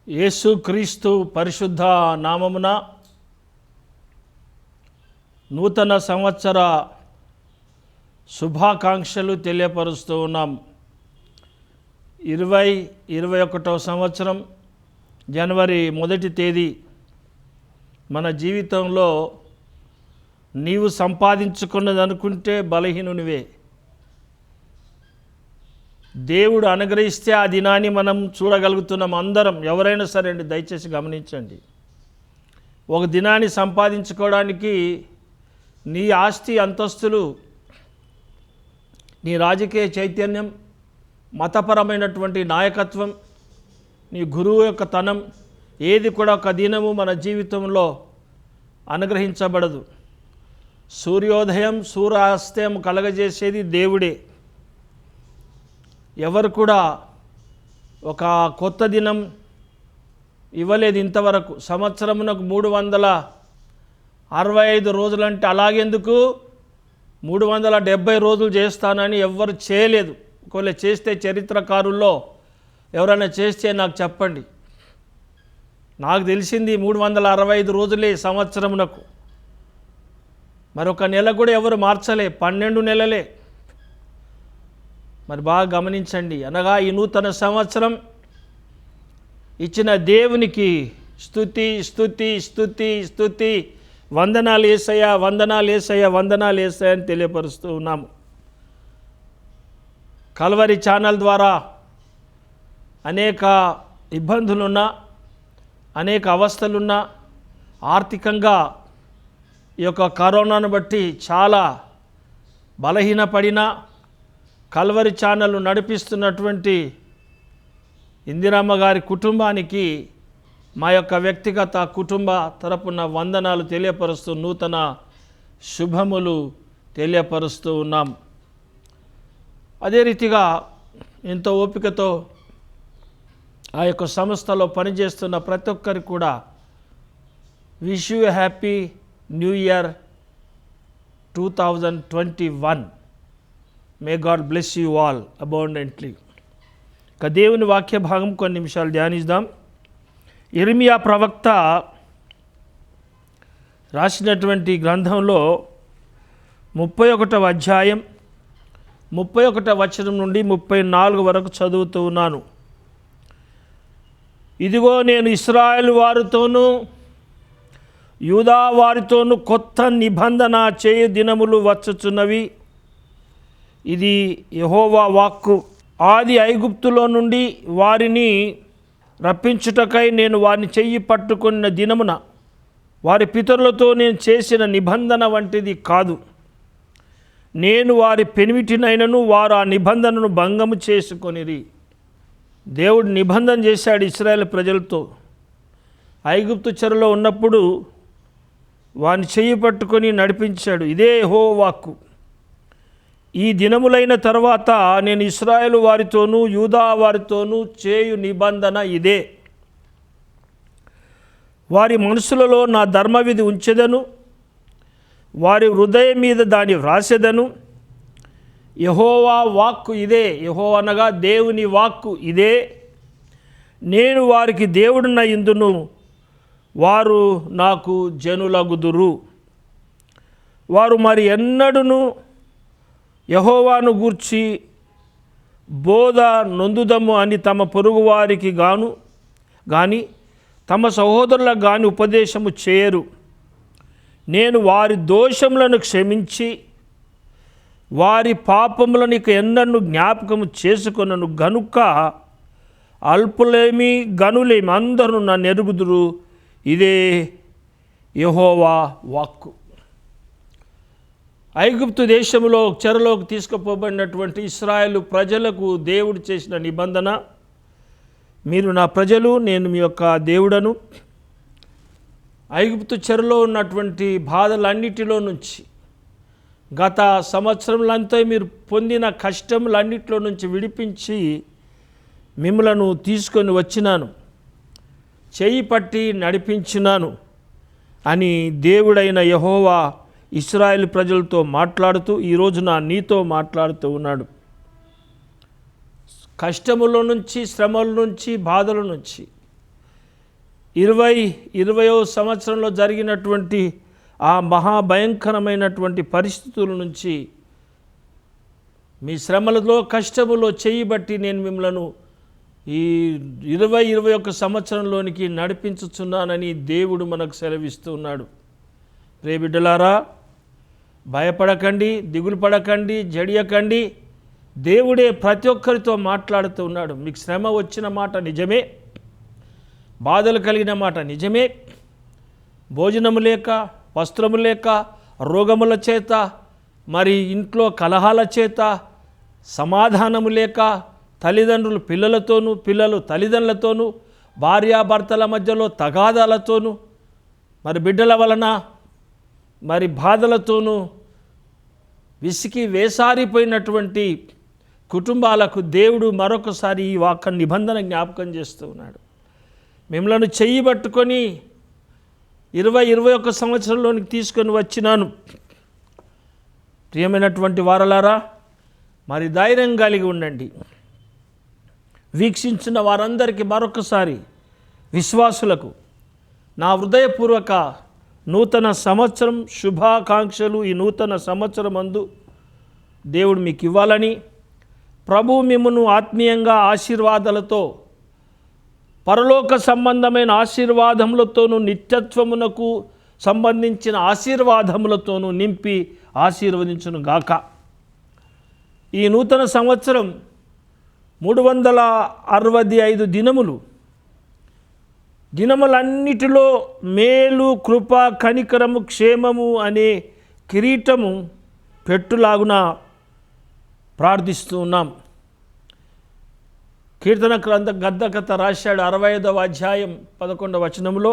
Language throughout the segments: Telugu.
యేసుక్రీస్తు పరిశుద్ధ నామమున నూతన సంవత్సర శుభాకాంక్షలు తెలియపరుస్తూ ఉన్నాం. 2021 సంవత్సరం జనవరి 1వ తేదీ మన జీవితంలో నీవు సంపాదించుకున్నది అనుకుంటే బలహీనునివే. దేవుడు అనుగ్రహిస్తే ఆ దినాన్ని మనం చూడగలుగుతున్నాం. అందరం ఎవరైనా సరే అండి, దయచేసి గమనించండి. ఒక దినాన్ని సంపాదించుకోవడానికి నీ ఆస్తి అంతస్తులు, నీ రాజకీయ చైతన్యం, మతపరమైనటువంటి నాయకత్వం, నీ గురువు యొక్క తనం ఏది కూడా ఒక దినము మన జీవితంలో అనుగ్రహించబడదు. సూర్యోదయం సూర్యాస్తయం కలగజేసేది దేవుడే. ఎవరు కూడా ఒక కొత్త దినం ఇవ్వలేదు ఇంతవరకు. సంవత్సరమునకు 365 రోజులంటే అలాగెందుకు 370 రోజులు చేస్తానని ఎవ్వరు చేయలేదు. ఒకవేళ చేస్తే చరిత్రకారుల్లో ఎవరైనా చేస్తే నాకు చెప్పండి. నాకు తెలిసింది 365 రోజులే సంవత్సరమునకు. మరొక నెల కూడా ఎవరు మార్చలే, 12 నెలలే. మరి బాగా గమనించండి. అనగా ఈ నూతన సంవత్సరం ఇచ్చిన దేవునికి స్తుతి స్తుతి స్తుతి స్తుతి, వందనాలు యేసయ్యా, వందనాలు యేసయ్యా, వందనాలు యేసయ్యా అని తెలియపరుస్తూ ఉన్నాము. కల్వరి ఛానల్ ద్వారా అనేక ఇబ్బందులున్నా, అనేక అవస్థలున్నా, ఆర్థికంగా ఈ యొక్క కరోనాను బట్టి చాలా బలహీనపడినా, కల్వరి ఛానల్ నడిపిస్తున్నటువంటి ఇందిరమ్మ గారి కుటుంబానికి మా యొక్క వ్యక్తిగత కుటుంబ తరపున వందనాలు తెలియపరుస్తూ నూతన శుభములు తెలియపరుస్తూ ఉన్నాం. అదే రీతిగా ఎంతో ఓపికతో ఆ యొక్క సంస్థలో పనిచేస్తున్న ప్రతి ఒక్కరికి కూడా wish you happy new year 2021. May God bless you all అబౌండెంట్లీ. ఇక దేవుని వాక్య భాగం కొన్ని నిమిషాలు ధ్యానిద్దాం. ఇర్మియా ప్రవక్త రాసినటువంటి గ్రంథంలో 31వ అధ్యాయం 31వ వచనం నుండి 34 వరకు చదువుతూ ఉన్నాను. ఇదిగో నేను ఇశ్రాయేలు వారితోనూ యూదా వారితోనూ కొత్త నిబంధన చేయు దినములు వచ్చుచున్నవి. ఇది యెహోవా వాక్కు. ఆది ఐగుప్తులో నుండి వారిని రప్పించుటకై నేను వారిని చెయ్యి పట్టుకున్న దినమున వారి పితరులతో నేను చేసిన నిబంధన వంటిది కాదు. నేను వారి పెనిమిటినైనను వారు ఆ నిబంధనను భంగము చేసుకొనిరి. దేవుడు నిబంధన చేశాడు ఇశ్రాయేలు ప్రజలతో. ఐగుప్తు చెరలో ఉన్నప్పుడు వారిని చెయ్యి పట్టుకొని నడిపించాడు. ఇదే యెహోవా వాక్కు. ఈ దినములైన తర్వాత నేను ఇశ్రాయేలు వారితోనూ యూదా వారితోనూ చేయు నిబంధన ఇదే. వారి మనసులలో నా ధర్మవిధి ఉంచెదను, వారి హృదయం మీద దాన్ని వ్రాసెదను. యెహోవా వాక్కు ఇదే. యెహోవా అనగా దేవుని వాక్కు ఇదే. నేను వారికి దేవుడినయుందును, వారు నాకు జనులగుదురు. వారు మరి ఎన్నడూను యెహోవాను గూర్చి బోధ నొందుదము అని తమ పొరుగువారికి గాని తమ సహోదరులకు గాని ఉపదేశము చేయరు. నేను వారి దోషములను క్షమించి వారి పాపములను ఇక ఎన్నడూ జ్ఞాపకము చేసుకొనను గనుక అల్పులేమి గనులేమి అందరూ నన్ను ఎరుగుదురు. ఇదే యెహోవా వాక్కు. ఐగుప్తు దేశంలో చెరలోకి తీసుకుపోబడినటువంటి ఇశ్రాయేలు ప్రజలకు దేవుడు చేసిన నిబంధన, మీరు నా ప్రజలు, నేను మీ యొక్క దేవుడను. ఐగుప్తు చెరలో ఉన్నటువంటి బాధలన్నిటిలో నుంచి, గత సంవత్సరంలంతా మీరు పొందిన కష్టములన్నిటిలో నుంచి విడిపించి మిమ్మలను తీసుకొని వచ్చినాను, చేయి పట్టి నడిపించినాను అని దేవుడైన యెహోవా ఇశ్రాయేలు ప్రజలతో మాట్లాడుతూ ఈరోజు నీతో మాట్లాడుతూ ఉన్నాడు. కష్టముల నుంచి, శ్రమల నుంచి, బాధల నుంచి 2020వ సంవత్సరంలో జరిగినటువంటి ఆ మహాభయంకరమైనటువంటి పరిస్థితుల నుంచి, మీ శ్రమలలో కష్టములో చేయబట్టి నేను మిమ్మలను ఈ 2021 సంవత్సరంలోనికి నడిపించుచున్నానని దేవుడు మనకు సెలవిస్తూ ఉన్నాడు. ప్రియ బిడ్డలారా, భయపడకండి, దిగులు పడకండి, జడియకండి. దేవుడే ప్రతి ఒక్కరితో మాట్లాడుతూ ఉన్నాడు. మీకు శ్రమ వచ్చిన మాట నిజమే, బాధలు కలిగిన మాట నిజమే. భోజనము లేక, వస్త్రము లేక, రోగముల చేత, మరి ఇంట్లో కలహాల చేత, సమాధానము లేక, తల్లిదండ్రులు పిల్లలతోనూ, పిల్లలు తల్లిదండ్రులతోనూ, భార్యాభర్తల మధ్యలో తగాదాలతోనూ, మరి బిడ్డల వలన మరి బాధలతోనూ విసికి వేసారిపోయినటువంటి కుటుంబాలకు దేవుడు మరొకసారి ఈ వాక్య నిబంధన జ్ఞాపకం చేస్తూ ఉన్నాడు. మిమ్మల్ని చెయ్యి పట్టుకొని 2021 సంవత్సరంలోనికి తీసుకొని వచ్చినాను. ప్రియమైనటువంటి వారలారా, మరి ధైర్యం కలిగి ఉండండి. వీక్షించిన వారందరికీ మరొకసారి విశ్వాసులకు నా హృదయపూర్వక నూతన సంవత్సరం శుభాకాంక్షలు. ఈ నూతన సంవత్సరం అందు దేవుడు మీకు ఇవ్వాలని, ప్రభు మిమ్మును ఆత్మీయంగా ఆశీర్వాదాలతో, పరలోక సంబంధమైన ఆశీర్వాదములతోనూ, నిత్యత్వమునకు సంబంధించిన ఆశీర్వాదములతోనూ నింపి ఆశీర్వదించును గాక. ఈ నూతన సంవత్సరం 365 దినములు, దినములన్నిటిలో మేలు, కృప, కనికరము, క్షేమము అనే కిరీటము పెట్టులాగున ప్రార్థిస్తూ ఉన్నాం. కీర్తన గద్దకథ రాశాడు 65వ అధ్యాయం 11వ వచనంలో,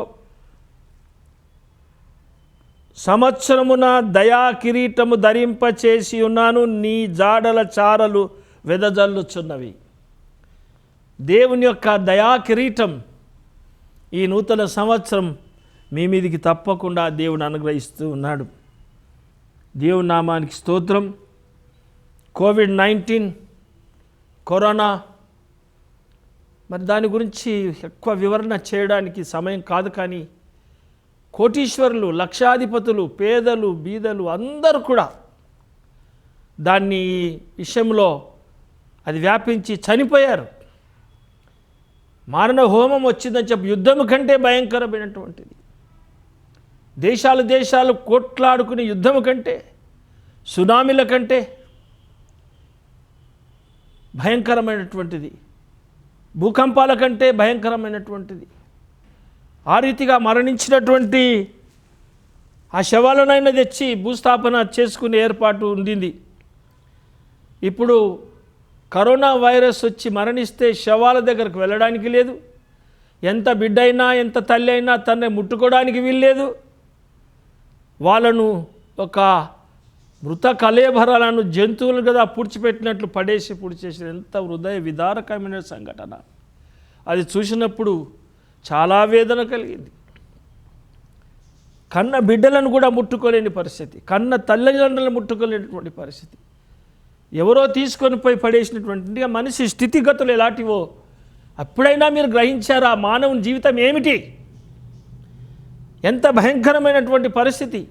సంవత్సరమున దయా కిరీటము ధరింపచేసి ఉన్నాను, నీ జాడల చారలు వెదజల్లుచున్నవి. దేవుని యొక్క దయా కిరీటం ఈ నూతన సంవత్సరం మీ మీదికి తప్పకుండా దేవుని అనుగ్రహిస్తూ ఉన్నాడు. దేవుని నామానికి స్తోత్రం. కోవిడ్-19 కరోనా, మరి దాని గురించి ఎక్కువ వివరణ చేయడానికి సమయం కాదు. కానీ కోటీశ్వరులు, లక్షాధిపతులు, పేదలు, బీదలు అందరూ కూడా దాన్ని విషయంలో అది వ్యాపించి చనిపోయారు. మారణ హోమం వచ్చిందని చెప్పి యుద్ధం కంటే భయంకరమైనటువంటిది, దేశాలు కొట్లాడుకునే యుద్ధం కంటే, సునామీల కంటే భయంకరమైనటువంటిది, భూకంపాల కంటే భయంకరమైనటువంటిది. ఆ రీతిగా మరణించినటువంటి ఆ శవాలనైనా తెచ్చి భూస్థాపన చేసుకునే ఏర్పాటు ఉండింది. ఇప్పుడు కరోనా వైరస్ వచ్చి మరణిస్తే శవాల దగ్గరకు వెళ్ళడానికి లేదు. ఎంత బిడ్డైనా, ఎంత తల్లి అయినా తన్నే ముట్టుకోవడానికి వీల్లేదు. వాళ్ళను ఒక మృత కళేబరాలను జంతువులు కదా పూడ్చిపెట్టినట్లు పూడ్చేసి ఎంత హృదయ విదారకమైన సంఘటన. అది చూసినప్పుడు చాలా వేదన కలిగింది. కన్న బిడ్డలను కూడా ముట్టుకోలేని పరిస్థితి, కన్న తల్లిదండ్రులను ముట్టుకోలేనటువంటి పరిస్థితి, ఎవరో తీసుకొని పోయి పడేసినటువంటి మనిషి స్థితిగతులు ఎలాంటివో అప్పుడైనా మీరు గ్రహించారా? మానవుని జీవితం ఏమిటి, ఎంత భయంకరమైనటువంటి పరిస్థితి.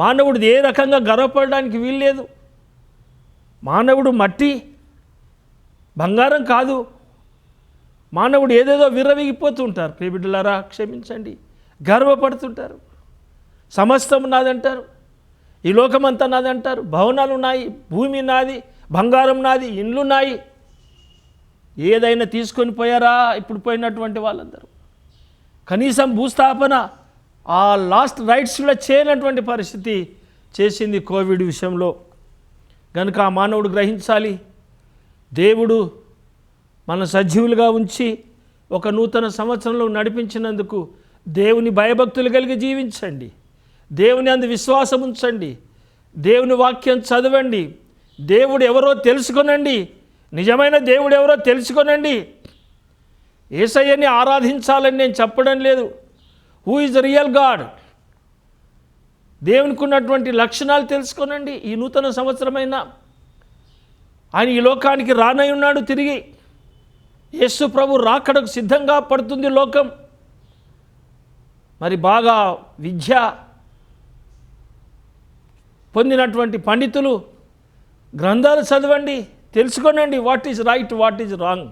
మానవుడు ఏ రకంగా గర్వపడడానికి వీల్లేదు. మానవుడు మట్టి, బంగారం కాదు. మానవుడు ఏదేదో విర్రవీగిపోతుంటారు. ప్రియబిడ్డలారా, క్షమించండి, గర్వపడుతుంటారు. సమస్తం నాదంటారు, ఈ లోకమంతా నాదంటారు, భవనాలు ఉన్నాయి, భూమి నాది, బంగారం నాది, ఇండ్లు ఉన్నాయి. ఏదైనా తీసుకొని పోయారా? ఇప్పుడు పోయినటువంటి వాళ్ళందరూ కనీసం భూస్థాపన ఆ లాస్ట్ రైట్స్ కూడా చేయనటువంటి పరిస్థితి చేసింది కోవిడ్ విషయంలో. కనుక ఆ మానవుడు గ్రహించాలి, దేవుడు మన సజీవులుగా ఉంచి ఒక నూతన సంవత్సరంలో నడిపించినందుకు దేవుని భయభక్తులు కలిగి జీవించండి, దేవుని అందు విశ్వాసం ఉంచండి, దేవుని వాక్యం చదవండి, దేవుడు ఎవరో తెలుసుకొనండి, నిజమైన దేవుడు ఎవరో తెలుసుకొనండి. యేసయ్యని ఆరాధించాలని నేను చెప్పడం లేదు. Who is the real God, దేవునికి ఉన్నటువంటి లక్షణాలు తెలుసుకోనండి. ఈ నూతన సంవత్సరమైన ఆయన ఈ లోకానికి రానై ఉన్నాడు. తిరిగి యేసు ప్రభు రాకడకు సిద్ధంగా పడుతుంది లోకం. మరి బాగా విద్య పొందినటువంటి పండితులు గ్రంథాలు చదవండి, తెలుసుకోనండి what is right, what is wrong.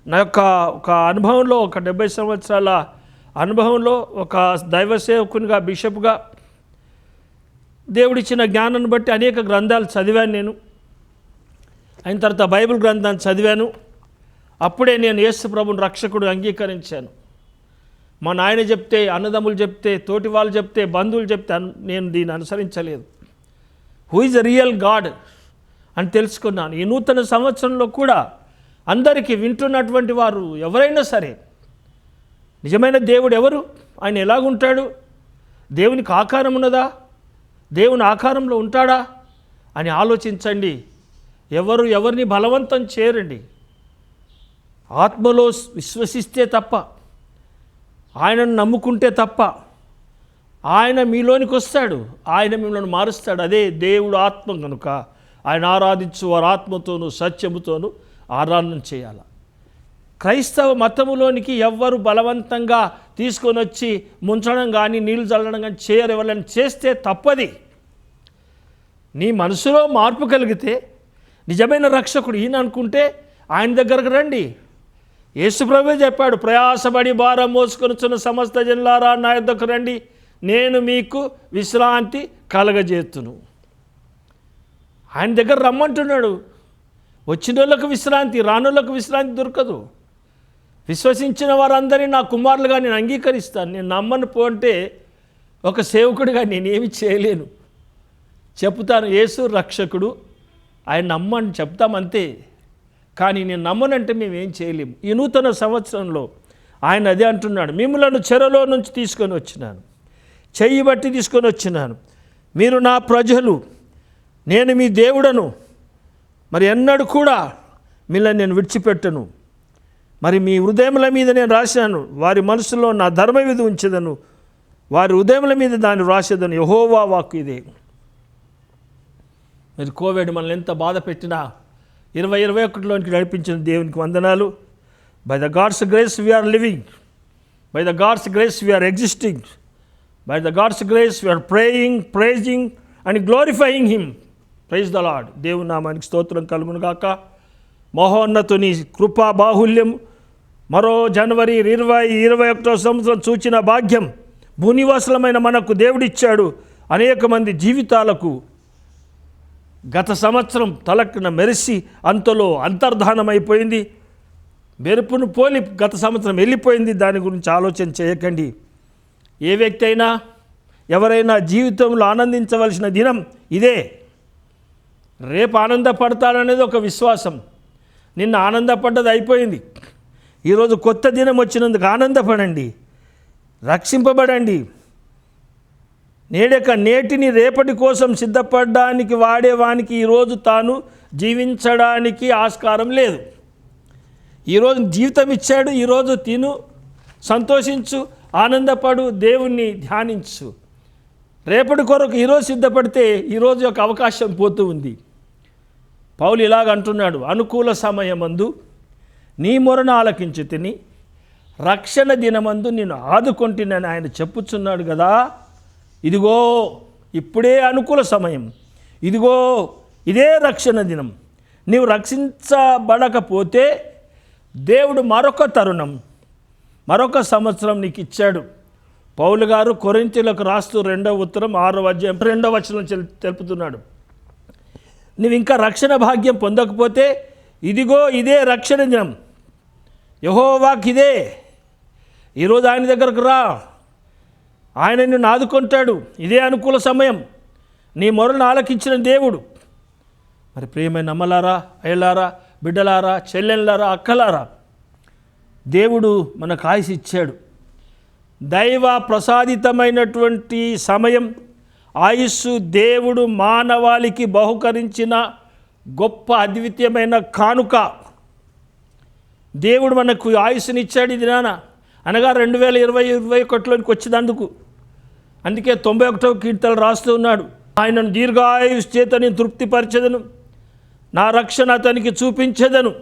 నా యొక్క ఒక అనుభవంలో, ఒక 70 సంవత్సరాల అనుభవంలో, ఒక దైవ సేవకునిగా, బిషప్గా దేవుడిచ్చిన జ్ఞానాన్ని బట్టి అనేక గ్రంథాలు చదివాను. నేను అయిన తర్వాత బైబిల్ గ్రంథాన్ని చదివాను. అప్పుడే నేను యేసు ప్రభుని రక్షకుడు అంగీకరించాను. మా నాయన చెప్తే, అన్నదమ్ములు చెప్తే, తోటి వాళ్ళు చెప్తే, బంధువులు చెప్తే నేను దీన్ని అనుసరించలేదు. Who is the real God అని తెలుసుకున్నాను. ఈ నూతన సంవత్సరంలో కూడా అందరికీ వింటున్నటువంటి వారు ఎవరైనా సరే, నిజమైన దేవుడు ఎవరు, ఆయన ఎలాగుంటాడు, దేవునికి ఆకారం ఉన్నదా, దేవుని ఆకారంలో ఉంటాడా అని ఆలోచించండి. ఎవరిని బలవంతం చేయరండి. ఆత్మలో విశ్వసిస్తే తప్ప, ఆయనను నమ్ముకుంటే తప్ప ఆయన మీలోనికి వస్తాడు, ఆయన మిమ్మల్ని మారుస్తాడు. అదే దేవుడు ఆత్మ కనుక ఆయన ఆరాధించు వారు ఆత్మతోనూ సత్యముతోనూ ఆరాధన చేయాలి. క్రైస్తవ మతములోనికి ఎవ్వరు బలవంతంగా తీసుకొని వచ్చి ముంచడం కానీ నీళ్లు చల్లడం కానీ చేయరు. ఎవరైనా చేస్తే తప్పది. నీ మనసులో మార్పు కలిగితే నిజమైన రక్షకుడు ఈయన అనుకుంటే ఆయన దగ్గరకు రండి. యేసుప్రభువే చెప్పాడు, ప్రయాసపడి భారం మోసుకొనుచున్న సమస్త జనులారా నా యొద్దకు రండి, నేను మీకు విశ్రాంతి కలగజేతును. ఆయన దగ్గర రమ్మంటున్నాడు. వచ్చిన వాళ్ళకు విశ్రాంతి, రానోళ్ళకు విశ్రాంతి దొరకదు. విశ్వసించిన వారందరినీ నా కుమారులుగా నేను అంగీకరిస్తాను. నేను నమ్మను అంటే ఒక సేవకుడిగా నేనేమి చేయలేను. చెప్తాను యేసు రక్షకుడు, ఆయన నమ్మని చెప్తామంతే. కానీ నేను నమ్మనంటే మేమేం చేయలేము. ఈ నూతన సంవత్సరంలో ఆయన అదే అంటున్నాడు, మిమ్మలను చెరలో నుంచి తీసుకొని వచ్చినాను, చెయ్యి బట్టి తీసుకొని వచ్చినాను, మీరు నా ప్రజలు, నేను మీ దేవుడను, మరి ఎన్నడూ కూడా మిమ్మల్ని నేను విడిచిపెట్టను. మరి మీ హృదయముల మీద నేను రాశాను, వారి మనసులో నా ధర్మవిధి ఉంచెదను, వారి హృదయముల మీద దాన్ని రాసేదను. యెహోవా వాక్కు ఇదే. మరి కోవిడ్ మనల్ని ఎంత బాధ పెట్టినా 2021లోనికి నడిపించిన దేవునికి వందనాలు. By the God's grace we are living, by the God's grace we are existing, by the God's grace we are praying, praising and glorifying him. Praise the Lord. దేవుని నామానికి స్తోత్రం కలుగును గాక. మహోన్నతుని కృపా బాహుల్యం మరో జనవరి 2021 సంవత్సరం సూచిన భాగ్యం భూనివాసులమైన మనకు దేవుడిచ్చాడు. అనేక మంది జీవితాలకు గత సంవత్సరం తలక్కున మెరిసి అంతలో అంతర్ధానమైపోయింది. మెరుపును పోలి గత సంవత్సరం వెళ్ళిపోయింది. దాని గురించి ఆలోచన చేయకండి. ఏ వ్యక్తి అయినా ఎవరైనా జీవితంలో ఆనందించవలసిన దినం ఇదే. రేపు ఆనందపడతాడనేది ఒక విశ్వాసం. నిన్న ఆనందపడ్డది అయిపోయింది. ఈరోజు కొత్త దినం వచ్చినందుకు ఆనందపడండి, రక్షింపబడండి. నేటిని రేపటి కోసం సిద్ధపడడానికి వాడేవానికి ఈరోజు తాను జీవించడానికి ఆస్కారం లేదు. ఈరోజు జీవితం ఇచ్చాడు, ఈరోజు తిను, సంతోషించు, ఆనందపడు, దేవుణ్ణి ధ్యానించు. రేపటి కొరకు ఈరోజు సిద్ధపడితే ఈరోజు యొక్క అవకాశం పోతూ ఉంది. పౌలు ఇలాగ అంటున్నాడు, అనుకూల సమయమందు నీ మొరను ఆలకించి తిని రక్షణ దినమందు నేను ఆదుకొంటినని ఆయన చెప్పుచున్నాడు కదా. ఇదిగో ఇప్పుడే అనుకూల సమయం, ఇదిగో ఇదే రక్షణ దినం. నీవు రక్షించబడకపోతే దేవుడు మరొక తరుణం, మరొక సంవత్సరం నీకు ఇచ్చాడు. పౌలు గారు కొరింథీయులకు రాస్తూ 2వ ఉత్తరం 6వ అధ్యాయం 2వ వచనం తెలుపుతున్నాడు, నువ్వు ఇంకా రక్షణ భాగ్యం పొందకపోతే ఇదిగో ఇదే రక్షణ దినం, యెహోవాకి ఇదే. ఈరోజు ఆయన దగ్గరకు రా, ఆయన నిన్ను ఆదుకుంటాడు. ఇదే అనుకూల సమయం, నీ మొరను ఆలకించిన దేవుడు. మరి ప్రియమైన అమ్మలారా, అయ్యలారా, బిడ్డలారా, చెల్లెళ్ళారా, అక్కలారా, దేవుడు మనకు ఆయుసు ఇచ్చాడు. దైవ ప్రసాదితమైనటువంటి సమయం, ఆయుస్సు దేవుడు మానవాళికి బహుకరించిన గొప్ప అద్వితీయమైన కానుక. దేవుడు మనకు ఆయుస్సునిచ్చాడు ఇది నాన్న అనగా 2021లోనికి వచ్చినందుకు. అందుకే 91వ కీర్తన రాస్తూ ఉన్నాడు, ఆయనను దీర్ఘాయుష్ చేత నేను తృప్తిపరచెదను, నా రక్షణ అతనికి చూపించెదను.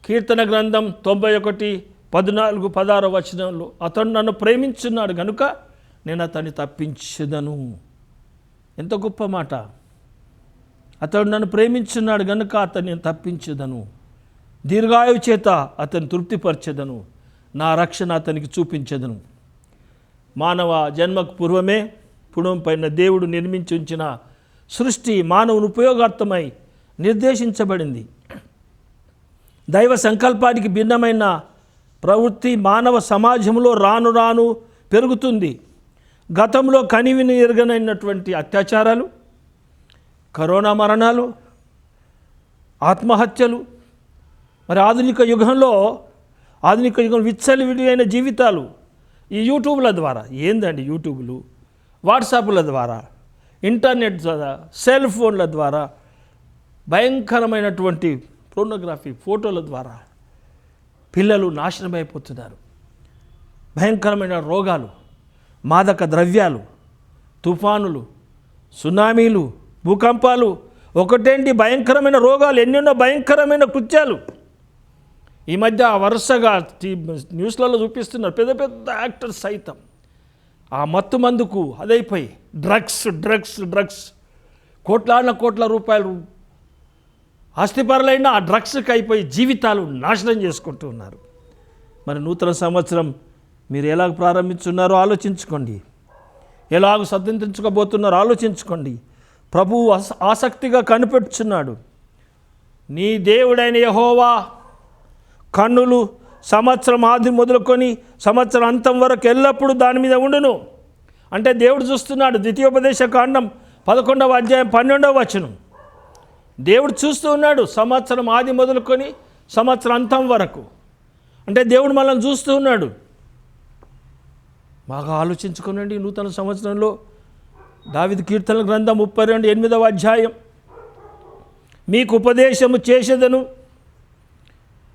కీర్తన గ్రంథం 91 14-16 వచనంలో అతడు నన్ను ప్రేమించున్నాడు కనుక నేను అతన్ని తప్పించెదను. ఎంత గొప్ప మాట. అతడు నన్ను ప్రేమించున్నాడు కనుక అతన్ని తప్పించెదను, దీర్ఘాయువు చేత అతన్ని తృప్తిపరచెదను, నా రక్షణ అతనికి చూపించెదను. మానవ జన్మకు పూర్వమే పుణం పైన దేవుడు నిర్మించి ఉంచిన సృష్టి మానవుని ఉపయోగార్థమై నిర్దేశించబడింది. దైవ సంకల్పానికి భిన్నమైన ప్రవృత్తి మానవ సమాజంలో రాను రాను పెరుగుతుంది. గతంలో కనివిని ఎరుగనైనటువంటి అత్యాచారాలు, కరోనా మరణాలు, ఆత్మహత్యలు, మరి ఆధునిక యుగం విచ్చలవిడియైన జీవితాలు ఈ యూట్యూబ్ల ద్వారా, ఏందండి యూట్యూబ్లు, వాట్సాప్ల ద్వారా, ఇంటర్నెట్ ద్వారా, సెల్ ఫోన్ల ద్వారా, భయంకరమైనటువంటి పోర్నోగ్రఫీ ఫోటోల ద్వారా పిల్లలు నాశనమైపోతున్నారు. భయంకరమైన రోగాలు, మాదక ద్రవ్యాలు, తుఫానులు, సునామీలు, భూకంపాలు, ఒకటేంటి భయంకరమైన రోగాలు, ఎన్నెన్నో భయంకరమైన కృత్యాలు. ఈ మధ్య వరుసగా న్యూస్లలో చూపిస్తున్నారు. పెద్ద పెద్ద యాక్టర్స్ సైతం ఆ మత్తు మందుకు అదైపోయి డ్రగ్స్ కోట్ల రూపాయలు ఆస్తిపరులైన ఆ డ్రగ్స్కి అయిపోయి జీవితాలు నాశనం చేసుకుంటూ ఉన్నారు. మరి నూతన సంవత్సరం మీరు ఎలాగ ప్రారంభించున్నారో ఆలోచించుకోండి, ఎలాగ సద్వినియోగించుకోబోతున్నారో ఆలోచించుకోండి. ప్రభువు ఆసక్తిగా కనిపెట్టుచున్నాడు. నీ దేవుడైన యెహోవా కన్నులు సంవత్సరం ఆది మొదలుకొని సంవత్సరం అంతం వరకు ఎల్లప్పుడూ దాని మీద ఉండును. అంటే దేవుడు చూస్తున్నాడు. ద్వితీయోపదేశ కాండం 11వ అధ్యాయం 12వ వచనం. దేవుడు చూస్తూ ఉన్నాడు సంవత్సరం ఆది మొదలుకొని సంవత్సరం అంతం వరకు. అంటే దేవుడు మనల్ని చూస్తూ ఉన్నాడు. బాగా ఆలోచించుకోనండి. నూతన సంవత్సరంలో దావీదు కీర్తనల గ్రంథం 32:8వ అధ్యాయం. మీకు ఉపదేశము చేసేదను,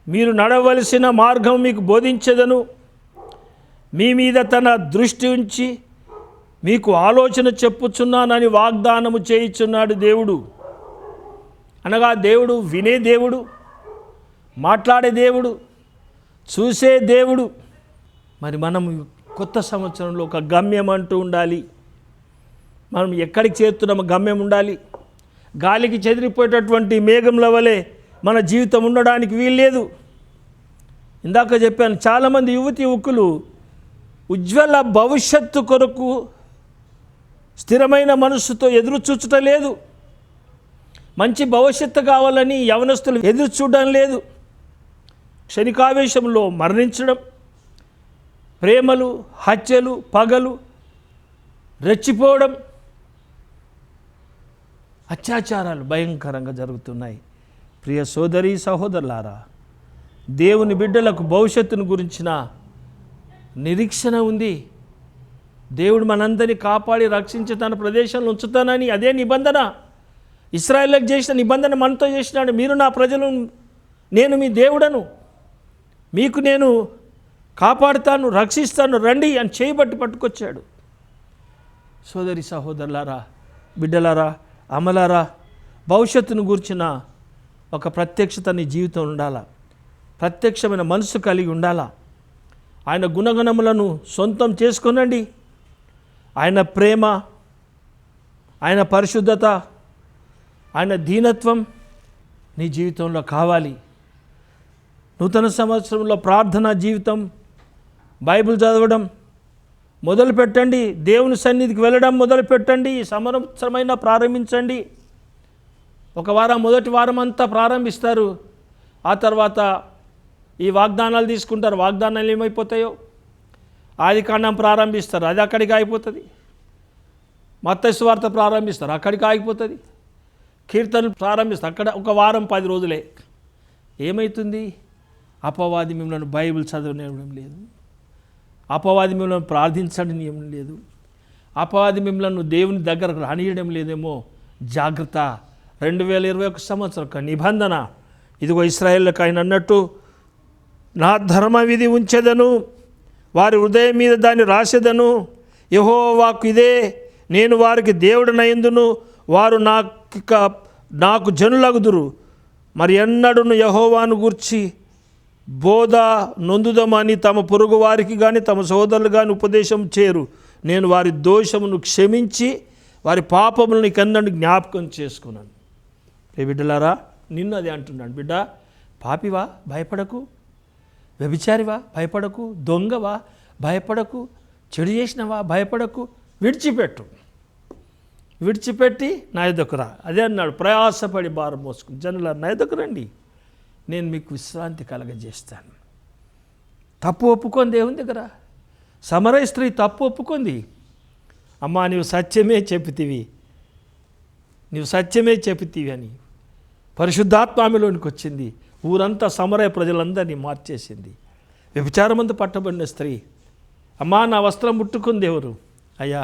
మీరు నడవలసిన మార్గం మీకు బోధించేదను, మీ మీద తన దృష్టి ఉంచి మీకు ఆలోచన చెప్పుచున్నానని వాగ్దానము చేయుచున్నాడు దేవుడు. అనగా దేవుడు వినే దేవుడు, మాట్లాడే దేవుడు, చూసే దేవుడు. మరి మనం కొత్త సంవత్సరంలో ఒక గమ్యం అంటూ ఉండాలి. మనం ఎక్కడికి చేరుతున్నామో గమ్యం ఉండాలి. గాలికి చెదిరిపోయేటటువంటి మేఘంల వలె మన జీవితం ఉండడానికి వీల్లేదు. ఇందాక చెప్పాను, చాలామంది యువకులు ఉజ్వల భవిష్యత్తు కొరకు స్థిరమైన మనస్సుతో ఎదురు చూచటం లేదు. మంచి భవిష్యత్తు కావాలని యవనస్తులు ఎదురు చూడడం లేదు. క్షణికావేశంలో మరణించడం, ప్రేమలు, హత్యలు, పగలు, రెచ్చిపోవడం, అత్యాచారాలు భయంకరంగా జరుగుతున్నాయి. ప్రియ సోదరి సహోదరులారా, దేవుని బిడ్డలకు భవిష్యత్తును గురించిన నిరీక్షణ ఉంది. దేవుడు మనందరినీ కాపాడి రక్షించి తన ప్రదేశంలో ఉంచుతానని అదే నిబంధన. ఇశ్రాయేలుకు చేసిన నిబంధన మనతో చేసినాడు. మీరు నా ప్రజలు, నేను మీ దేవుడను, మీకు నేను కాపాడుతాను, రక్షిస్తాను, రండి అని చేయబట్టి పట్టుకొచ్చాడు. సోదరి సహోదరులారా, బిడ్డలారా, అమలారా, భవిష్యత్తును గూర్చిన ఒక ప్రత్యక్షత నీ జీవితం ఉండాలా. ప్రత్యక్షమైన మనసు కలిగి ఉండాలా. ఆయన గుణగణములను సొంతం చేసుకొనండి. ఆయన ప్రేమ, ఆయన పరిశుద్ధత, ఆయన దీనత్వం నీ జీవితంలో కావాలి. నూతన సంవత్సరంలో ప్రార్థనా జీవితం, బైబిల్ చదవడం మొదలుపెట్టండి. దేవుని సన్నిధికి వెళ్ళడం మొదలుపెట్టండి. ఈ సంవత్సరమైనా ప్రారంభించండి. ఒక వారం, మొదటి వారం అంతా ప్రారంభిస్తారు. ఆ తర్వాత ఈ వాగ్దానాలు తీసుకుంటారు. వాగ్దానాలు ఏమైపోతాయో, ఆదికాండం ప్రారంభిస్తారు, అది అక్కడికి ఆగిపోతుంది. మత్తయి సువార్త ప్రారంభిస్తారు, అక్కడికి ఆగిపోతుంది. కీర్తనలు ప్రారంభిస్తారు, అక్కడ ఒక వారం 10 రోజులే. ఏమవుతుంది? అపవాది మిమ్మల్ని బైబిల్ చదవనివ్వడం లేదు, అపవాది మిమ్మల్ని ప్రార్థించడం లేదు, అపవాది మిమ్మల్ని దేవుని దగ్గరకు రానియడం లేదేమో. జాగ్రత్త. 2021 సంవత్సరం ఒక నిబంధన. ఇదిగో ఇశ్రాయేలుకు ఆయన అన్నట్టు, నా ధర్మ విధి ఉంచెదను, వారి హృదయం మీద దాన్ని రాసేదను. యెహోవాకు ఇదే, నేను వారికి దేవుడనయందును, వారు నాకు జనులగుదురు. మరి ఎన్నడూను యెహోవాను గూర్చి బోధ నొందుదమని తమ పొరుగు వారికి కానీ తమ సోదరులు కానీ ఉపదేశం చేయరు. నేను వారి దోషమును క్షమించి వారి పాపములను కన్నను జ్ఞాపకం చేసుకున్నాను. బిడ్డలారా, నిన్ను అదే అంటున్నాను. బిడ్డ, పాపివా భయపడకు, వ్యభిచారివా భయపడకు, దొంగవా భయపడకు, చెడు చేసినవా భయపడకు, విడిచిపెట్టి నా ఎదుకు రా. అదే అన్నాడు, ప్రయాసపడి భారం మోసుకుని జనులారా నా ఎదుకు రండి, నేను మీకు విశ్రాంతి కలగజేస్తాను. తప్పు ఒప్పుకొని దేవుని దగ్గర సమరయ స్త్రీ తప్పు ఒప్పుకుంది. అమ్మా, నీవు సత్యమే చెబుతీవి అని పరిశుద్ధాత్మ ఆమెలోనికి వచ్చింది. ఊరంతా సమరయ ప్రజలందరినీ మార్చేసింది. వ్యభిచారమందు పట్టబడిన స్త్రీ, అమ్మా నా వస్త్రం ముట్టుకుంది ఎవరు? అయ్యా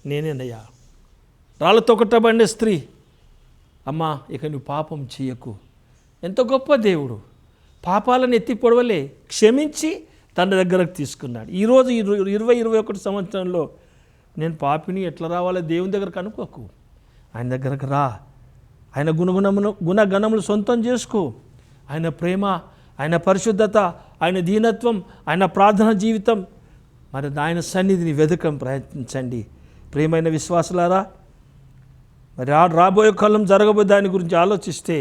నేనేనయ్యా. రాళ్ళతో కొట్టబడిన స్త్రీ, అమ్మా ఇక నువ్వు పాపం చేయకు. ఎంత గొప్ప దేవుడు! పాపాలను ఎత్తి పొడవలే, క్షమించి తన దగ్గరకు తీసుకున్నాడు. ఈరోజు 2021 సంవత్సరంలో నేను పాపిని ఎట్లా రావాలో దేవుని దగ్గరకు అనుకోకు, ఆయన దగ్గరకు రా. ఆయన గుణగణములు సొంతం చేసుకో. ఆయన ప్రేమ, ఆయన పరిశుద్ధత, ఆయన దీనత్వం, ఆయన ప్రార్థన జీవితం, మరి ఆయన సన్నిధిని ప్రయత్నించండి. ప్రియమైన విశ్వాసులారా, మరి రాబోయే కాలం జరగబోయే దాని గురించి ఆలోచిస్తే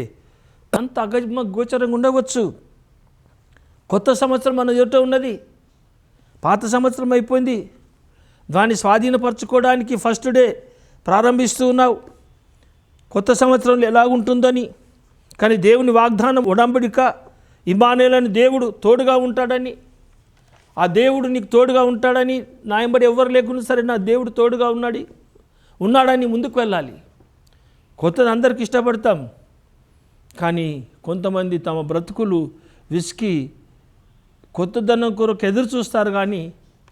అంత గోచరంగా ఉండవచ్చు. కొత్త సంవత్సరం మన ఎదుట ఉన్నది. పాత సంవత్సరం అయిపోయింది. దాన్ని స్వాధీనపరచుకోవడానికి ఫస్ట్ డే ప్రారంభిస్తూ ఉన్నావు, కొత్త సంవత్సరంలో ఎలాగుంటుందని. కానీ దేవుని వాగ్దానం, ఉడంబడిక, ఇమ్మానుయేలు దేవుడు తోడుగా ఉంటాడని, ఆ దేవుడు నీకు తోడుగా ఉంటాడని, నా వెంబడి ఎవరు లేకుండా సరే నా దేవుడు తోడుగా ఉన్నాడని ముందుకు వెళ్ళాలి. కొత్తది అందరికి ఇష్టపడతాం, కానీ కొంతమంది తమ బ్రతుకులు విసికి కొత్తదనం కొరకు ఎదురు చూస్తారు, కానీ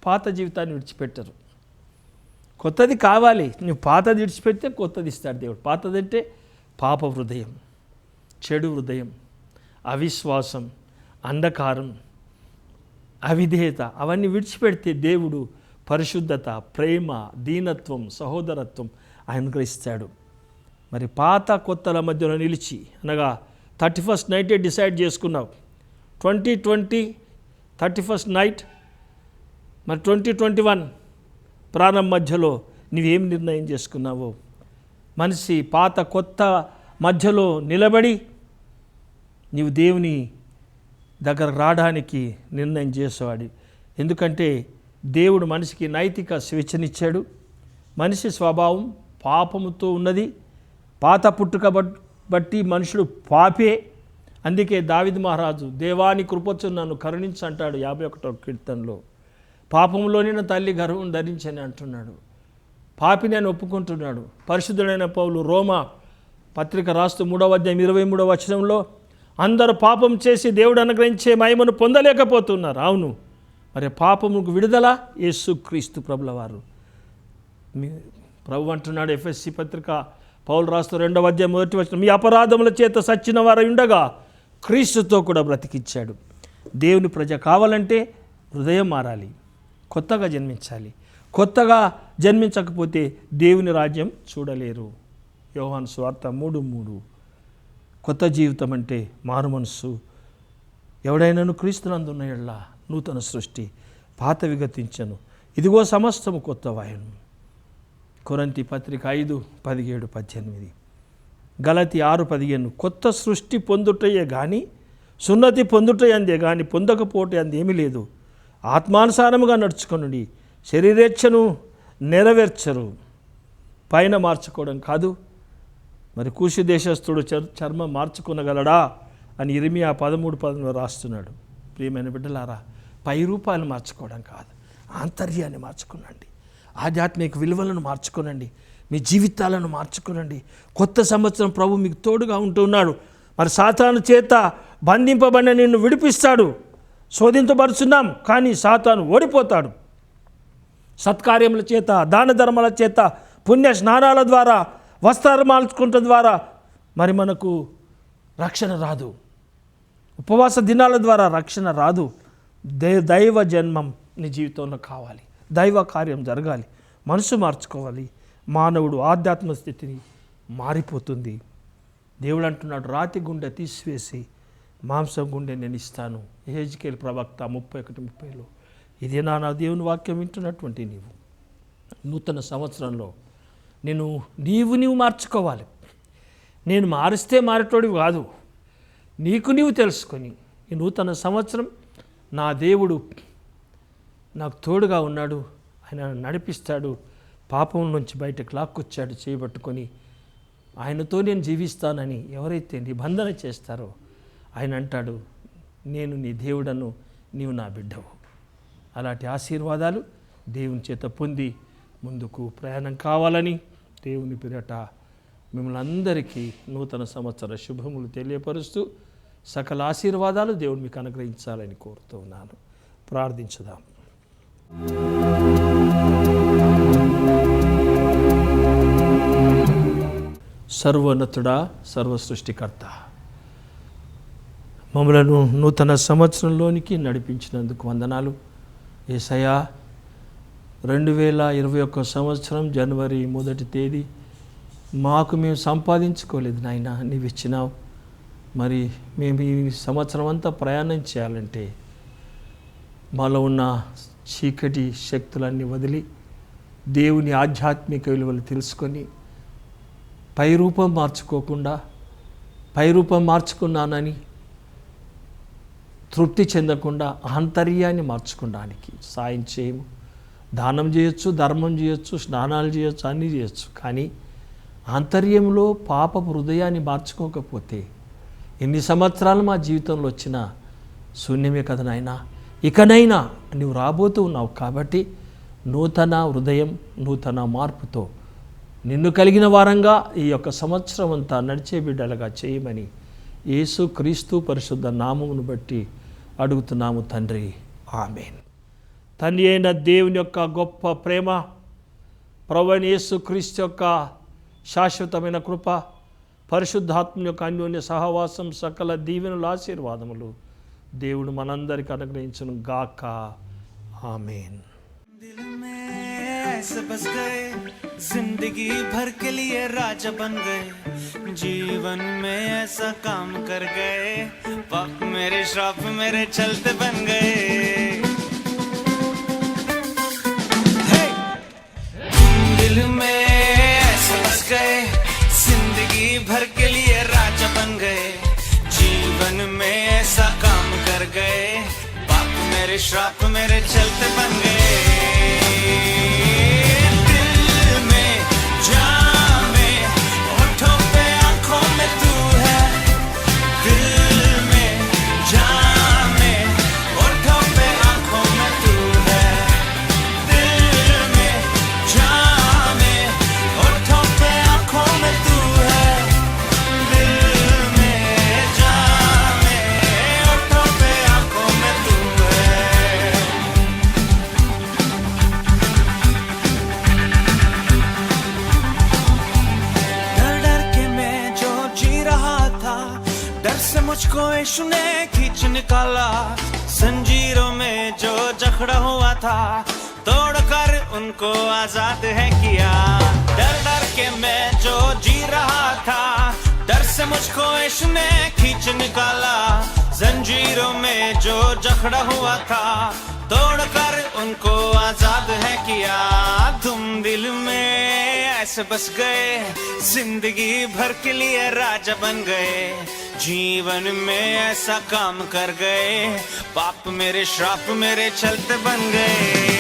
పాత జీవితాన్ని విడిచిపెట్టరు. కొత్తది కావాలి. నువ్వు పాతది విడిచిపెడితే కొత్తది ఇస్తాడు దేవుడు. పాతదంటే పాప హృదయం, చెడు హృదయం, అవిశ్వాసం, అంధకారం, అవిధేయత, అవన్నీ విడిచిపెడితే దేవుడు పరిశుద్ధత, ప్రేమ, దీనత్వం, సహోదరత్వం అనుగ్రహిస్తాడు. మరి పాత కొత్తల మధ్యలో నిలిచి, అనగా 31st నైటే డిసైడ్ చేసుకున్నావు, 2020 31st నైట్, మరి 2021 ప్రారంభ మధ్యలో నువ్వేం నిర్ణయం చేసుకున్నావో, మనిషి పాత కొత్త మధ్యలో నిలబడి నీవు దేవుని దగ్గర రావడానికి నిర్ణయం చేసేవాడు. ఎందుకంటే దేవుడు మనిషికి నైతిక స్వేచ్ఛనిచ్చాడు. మనిషి స్వభావం పాపముతో ఉన్నది. పాత పుట్టుక బట్టి మనుషుడు పాపే. అందుకే దావీదు మహారాజు, దేవాని కృపొచ్చు నన్ను కరుణించు అంటాడు 51వ కీర్తనలో. పాపంలోనే నా తల్లి గర్వం ధరించని అంటున్నాడు. పాపి నేను ఒప్పుకుంటున్నాడు. పరిశుద్ధుడైన పౌలు రోమా పత్రిక రాస్తూ 3వ అధ్యాయం 23వ వచనంలో, అందరూ పాపం చేసి దేవుడు అనుగ్రహించే మహిమను పొందలేకపోతున్నారు. అవును, మరి పాపముకు విడుదల యేసుక్రీస్తు ప్రభుల వారు. ప్రభు అంటున్నాడు ఎఫెసీ పత్రిక పౌలు రాస్తూ 2వ అధ్యాయం 1వ వచనం, మీ అపరాధముల చేత సచ్చిన వారు ఉండగా క్రీస్తుతో కూడా బ్రతికిచ్చాడు. దేవుని ప్రజ కావాలంటే హృదయం మారాలి, కొత్తగా జన్మించాలి. కొత్తగా జన్మించకపోతే దేవుని రాజ్యం చూడలేరు. యోహాను సువార్త 3:3. కొత్త జీవితం అంటే మారు మనస్సు. ఎవడైనాను క్రీస్తునందున్న యెడల నూతన సృష్టి, పాతవి గతించెను, ఇదిగో సమస్తము కొత్తవాయెను. కొరింథీ పత్రిక 5:17-18, గలతీ 6:15, కొత్త సృష్టి పొందుటయే కానీ సున్నతి పొందుటయందే కానీ పొందకపోతే అందేమీ లేదు. ఆత్మానుసారముగా నడుచుకొనుడి, శరీరేచ్ఛను నెరవేర్చరు. పైన మార్చుకోవడం కాదు. మరి కూషి దేశస్థుడు చర్మం మార్చుకొనగలడా అని ఇర్మియా 13:10 రాస్తున్నాడు. ప్రియమైన బిడ్డలారా, పై రూపాయలు మార్చుకోవడం కాదు, ఆంతర్యాన్ని మార్చుకునండి. ఆధ్యాత్మిక విలువలను మార్చుకోనండి. మీ జీవితాలను మార్చుకోనండి. కొత్త సంవత్సరం ప్రభు మీకు తోడుగా ఉంటున్నాడు. మరి సాతాను చేత బంధింపబడిన నిన్ను విడిపిస్తాడు. శోధించబడుచున్నాం, కానీ సాతాను ఓడిపోతాడు. సత్కార్యముల చేత, దాన ధర్మాల చేత, పుణ్య స్నానాల ద్వారా, వస్త్రాలు మార్చుకుంట ద్వారా మరి మనకు రక్షణ రాదు. ఉపవాస దినాల ద్వారా రక్షణ రాదు. దైవ జన్మం నీ జీవితంలో కావాలి. దైవ కార్యం జరగాలి. మనసు మార్చుకోవాలి. మానవుడు ఆధ్యాత్మ స్థితిని మారిపోతుంది. దేవుడు అంటున్నాడు, రాతి గుండె తీసివేసి మాంసం గుండె నేను ఇస్తాను. యెహెజ్కేలు ప్రవక్త 31:30. ఇదే నా దేవుని వాక్యం వింటున్నటువంటి నీవు నూతన సంవత్సరంలో నీవు మార్చుకోవాలి. నేను మారిస్తే మారేటోడివి కాదు. నీవు తెలుసుకొని ఈ నూతన సంవత్సరం నా దేవుడు నాకు తోడుగా ఉన్నాడు, ఆయన నడిపిస్తాడు, పాపం నుంచి బయటకు లాక్కొచ్చాడు చేయబట్టుకొని, ఆయనతో నేను జీవిస్తానని ఎవరైతే నిబంధన చేస్తారో ఆయన అంటాడు, నేను నీ దేవుడను, నీవు నా బిడ్డవు. అలాంటి ఆశీర్వాదాలు దేవుని చేత పొంది ముందుకు ప్రయాణం కావాలని దేవుని పేరట మిమ్మల్ని అందరికీ నూతన సంవత్సర శుభములు తెలియపరుస్తూ సకల ఆశీర్వాదాలు దేవుడు మీకు అనుగ్రహించాలని కోరుతూ ఉన్నాను. ప్రార్థించుదాం. సర్వోన్నతుడా, సర్వ సృష్టికర్త, మమ్మలను నూతన సంవత్సరంలోనికి నడిపించినందుకు వందనాలు. యేసయ్యా, 2021 సంవత్సరం జనవరి 1వ తేదీ మేము సంపాదించుకోలేదు నాయన, నీవు ఇచ్చినావు. మరి మేము ఈ సంవత్సరం అంతా ప్రయాణం చేయాలంటే మాలో ఉన్న చీకటి శక్తులన్నీ వదిలి దేవుని ఆధ్యాత్మిక విలువలు తెలుసుకొని పైరూపం మార్చుకున్నానని తృప్తి చెందకుండా ఆంతర్యాన్ని మార్చుకోవడానికి సాయం చేయము. దానం చేయొచ్చు, ధర్మం చేయొచ్చు, స్నానాలు చేయొచ్చు, అన్నీ చేయొచ్చు. కానీ ఆంతర్యంలో పాపపు హృదయాన్ని మార్చుకోకపోతే ఎన్ని సంవత్సరాలు మా జీవితంలో వచ్చినా శూన్యమే కదా నాయనా. ఇకనైనా నువ్వు రాబోతూ ఉన్నావు కాబట్టి నూతన హృదయం, నూతన మార్పుతో నిన్ను కలిగిన వారంగా ఈ యొక్క సంవత్సరం అంతా నడిచే బిడ్డలుగా చేయమని యేసు క్రీస్తు పరిశుద్ధ నామమును బట్టి అడుగుతున్నాము తండ్రి, ఆమేన్. తండ్రి అయిన దేవుని యొక్క గొప్ప ప్రేమ, ప్రభువైన యేసు క్రీస్తు యొక్క శాశ్వతమైన కృప, పరిశుద్ధాత్మ యొక్క అన్యోన్య సహవాసం, సకల దీవెనలు, ఆశీర్వాదములు దేవుడు మనందరికీ అనుగ్రహించును గాక. ఆమేన్. ऐसे बस गए, जिंदगी भर के लिए राजा बन गए, जीवन में ऐसा काम कर गए, पाप मेरे श्राप मेरे चलते बन गए। दिल में ऐसे बस गए, जिंदगी भर के लिए राजा बन गए, जीवन में ऐसा काम कर गए, पाप मेरे श्राप मेरे चलते बन गए। मुझको यीशु ने खींच निकाला, जंजीरों में जो जकड़ा हुआ था तोड़कर उनको आजाद है किया। डर डर के मैं जो जी रहा था, डर से मुझको यीशु ने खींच निकाला, जंजीरों में जो जकड़ा हुआ था तोड़कर उनको आजाद है किया। तुम दिल में ऐसे बस गए, जिंदगी भर के लिए राजा बन गए, जीवन में ऐसा काम कर गए, पाप मेरे श्राप मेरे चलते बन गए।